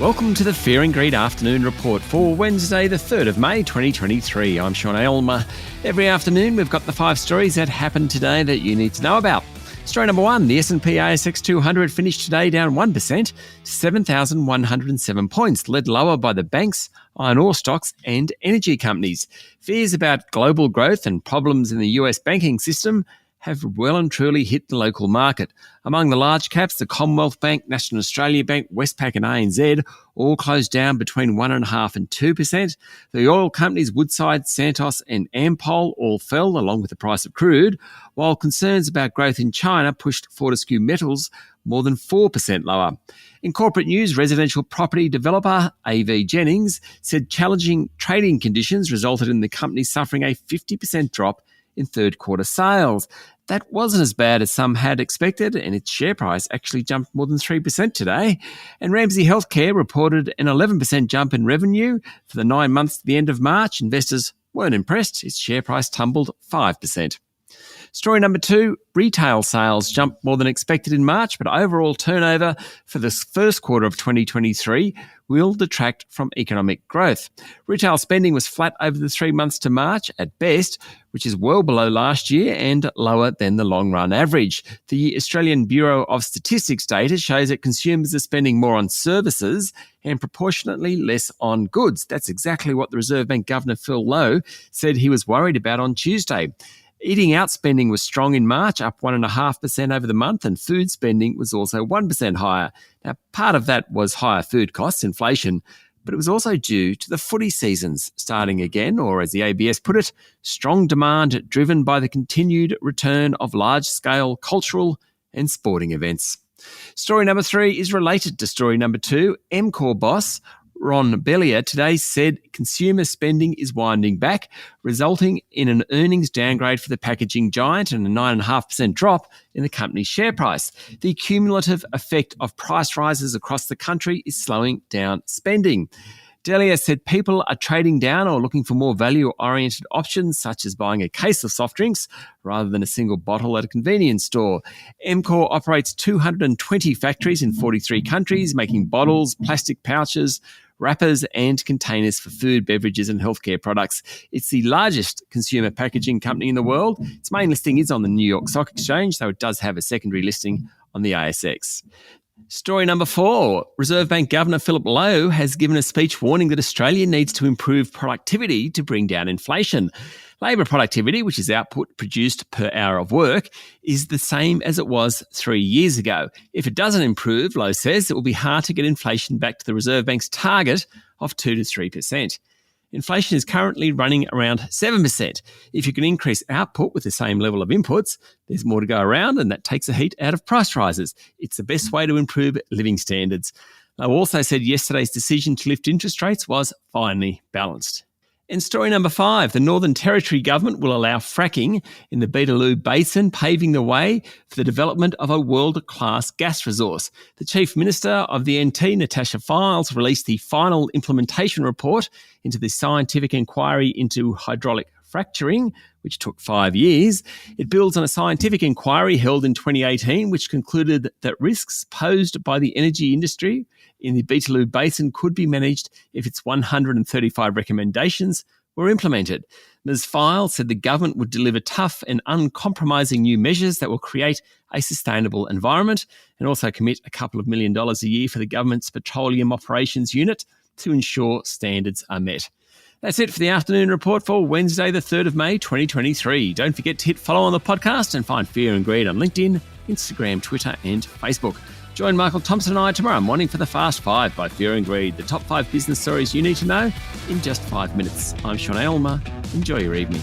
Welcome to the Fear and Greed Afternoon Report for Wednesday, the 3rd of May, 2023. I'm Sean Aylmer. Every afternoon, we've got the 5 stories that happened today that you need to know about. Story number 1, the S&P ASX 200 finished today down 1% to 7,107 points, led lower by the banks, iron ore stocks and energy companies. Fears about global growth and problems in the US banking system have well and truly hit the local market. Among the large caps, the Commonwealth Bank, National Australia Bank, Westpac and ANZ all closed down between 1.5% and 2%. The oil companies Woodside, Santos and Ampol all fell along with the price of crude, while concerns about growth in China pushed Fortescue Metals more than 4% lower. In corporate news, residential property developer AV Jennings said challenging trading conditions resulted in the company suffering a 50% drop in third quarter sales. That wasn't as bad as some had expected, and its share price actually jumped more than 3% today. And Ramsay Health Care reported an 11% jump in revenue for the 9 months to the end of March. Investors weren't impressed. Its share price tumbled 5%. Story number 2, retail sales jumped more than expected in March, but overall turnover for the first quarter of 2023 will detract from economic growth. Retail spending was flat over the 3 months to March at best, which is well below last year and lower than the long-run average. The Australian Bureau of Statistics data shows that consumers are spending more on services and proportionately less on goods. That's exactly what the Reserve Bank Governor Phil Lowe said he was worried about on Tuesday. Eating out spending was strong in March, up 1.5% over the month, and food spending was also 1% higher. Now, part of that was higher food costs, inflation, but it was also due to the footy seasons starting again, or as the ABS put it, strong demand driven by the continued return of large-scale cultural and sporting events. Story number 3 is related to story number 2. MCOR boss Ron Bellier today said consumer spending is winding back, resulting in an earnings downgrade for the packaging giant and a 9.5% drop in the company's share price. The cumulative effect of price rises across the country is slowing down spending. Delia said people are trading down or looking for more value-oriented options, such as buying a case of soft drinks rather than a single bottle at a convenience store. MCOR operates 220 factories in 43 countries, making bottles, plastic pouches, wrappers and containers for food, beverages and healthcare products. It's the largest consumer packaging company in the world. Its main listing is on the New York Stock Exchange, though it does have a secondary listing on the ASX. Story number 4. Reserve Bank Governor Philip Lowe has given a speech warning that Australia needs to improve productivity to bring down inflation. Labour productivity, which is output produced per hour of work, is the same as it was 3 years ago. If it doesn't improve, Lowe says, it will be hard to get inflation back to the Reserve Bank's target of 2 to 3%. Inflation is currently running around 7%. If you can increase output with the same level of inputs, there's more to go around, and that takes the heat out of price rises. It's the best way to improve living standards. Lowe also said yesterday's decision to lift interest rates was finely balanced. In story number 5, the Northern Territory government will allow fracking in the Beetaloo Basin, paving the way for the development of a world-class gas resource. The Chief Minister of the NT, Natasha Fyles, released the final implementation report into the scientific inquiry into hydraulic fracturing, which took 5 years. It builds on a scientific inquiry held in 2018, which concluded that risks posed by the energy industry in the Beetaloo Basin could be managed if its 135 recommendations were implemented. Ms. Fyles said the government would deliver tough and uncompromising new measures that will create a sustainable environment, and also commit $2 million a year for the government's Petroleum Operations Unit to ensure standards are met. That's it for the afternoon report for Wednesday, the 3rd of May, 2023. Don't forget to hit follow on the podcast and find Fear and Greed on LinkedIn, Instagram, Twitter and Facebook. Join Michael Thompson and I tomorrow morning for the Fast 5 by Fear and Greed, the top 5 business stories you need to know in just 5 minutes. I'm Sean Aylmer. Enjoy your evening.